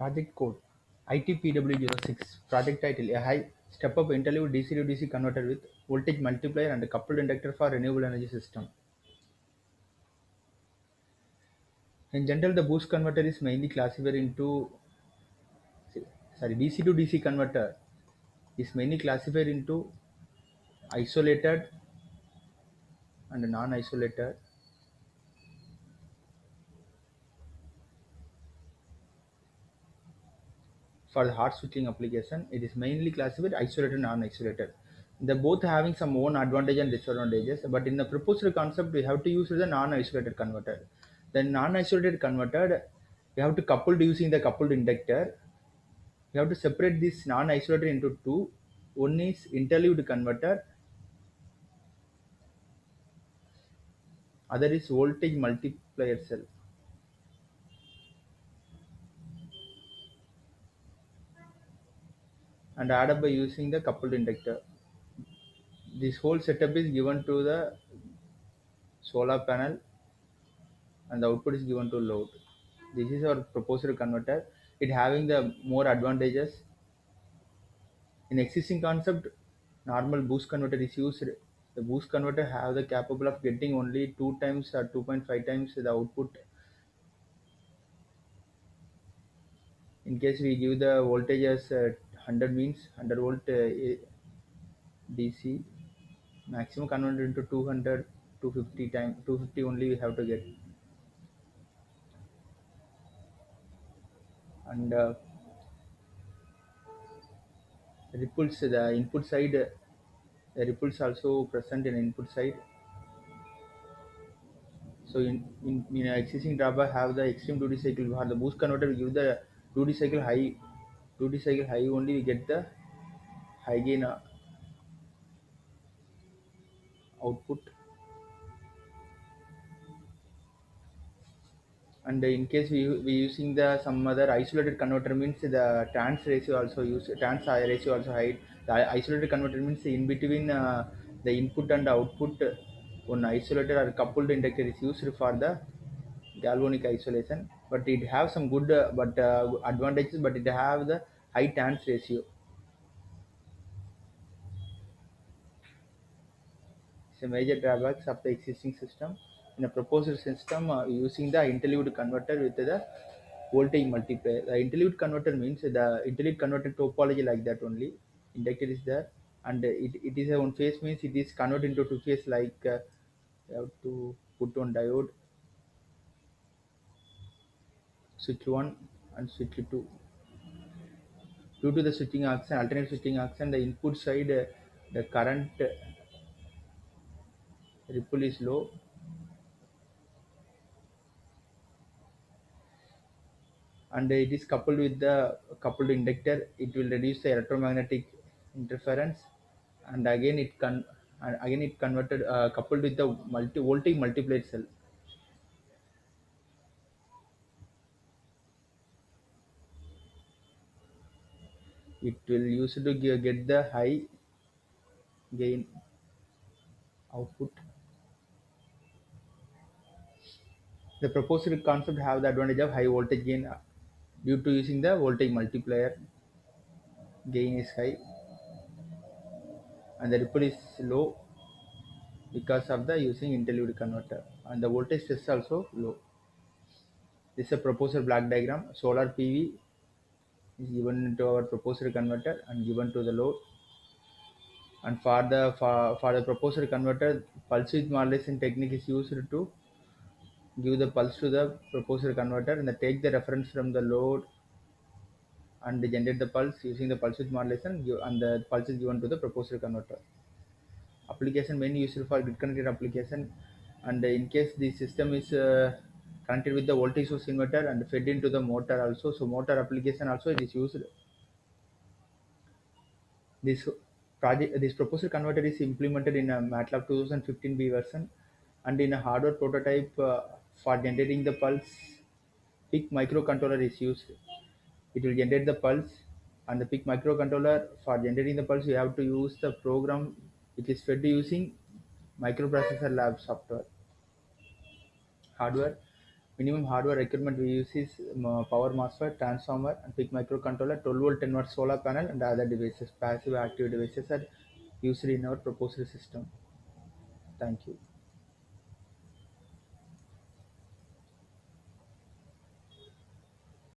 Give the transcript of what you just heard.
Project code ITPW06. Project title: A high step-up interleaved DC to DC converter with voltage multiplier and a coupled inductor for renewable energy system. In general, the boost converter is mainly classified into DC to DC converter is mainly classified into isolated and non-isolated. For the hard switching application, it is mainly classified isolated and non-isolated. They both having some own advantage and disadvantages, but in the proposed concept, we have to use the non-isolated converter. The non-isolated converter, we have to couple using the coupled inductor. We have to separate this non-isolated into two. One is interleaved converter, other is voltage multiplier cell, and add up by using the coupled inductor. This whole setup is given to the solar panel and the output is given to load. This is our proposed converter. It having the more advantages. In existing concept, normal boost converter is used. The boost converter have the capable of getting only 2 times or 2.5 times the output. In case we give the voltage as 100 means 100 volt DC, maximum converted into 200, 250 times 250 only we have to get. And ripples the input side, the ripples also present in input side. So in existing drawback have the extreme duty cycle. For the boost converter, we give the duty cycle high only we get the high gain output. And in case we using the some other isolated converter means the trans ratio also high. The isolated converter means in between the input and output, one isolated or coupled inductor is used for the galvanic isolation, but it have some good but advantages, but it have the high trans ratio. It's a major drawbacks of the existing system. In a proposed system, using the interleaved converter with the voltage multiplier. The interleaved converter means the interleaved converter topology like that only. Inductor is there, and it is a one phase means it is converted into two phase like you have to put one diode, switch one and switch two. Due to the switching action, alternate switching action, the input side the current ripple is low, and it is coupled with the coupled inductor. It will reduce the electromagnetic interference, and again it converted coupled with the voltage multiplier cell. It will use to get the high gain output. The proposed concept have the advantage of high voltage gain due to using the voltage multiplier. Gain is high and the ripple is low because of the using interleaved converter, and the voltage is also low. This is a proposed block diagram. Solar PV is given to our proposed converter and given to the load. And for the proposed converter, pulse width modulation technique is used to give the pulse to the proposed converter and take the reference from the load and generate the pulse using the pulse width modulation, and the pulse is given to the proposed converter. Application mainly used for grid connected application, and in case the system is connected with the voltage source inverter and fed into the motor also, so motor application also it is used. This this proposed converter is implemented in a MATLAB 2015B version, and in a hardware prototype for generating the pulse, PIC microcontroller is used. It will generate the pulse, and the PIC microcontroller for generating the pulse you have to use the program which is fed using microprocessor lab software hardware. Minimum hardware requirement we use is power MOSFET, transformer, and PIC microcontroller, 12 volt 10 watt solar panel, and other devices. Passive active devices are used in our proposed system. Thank you.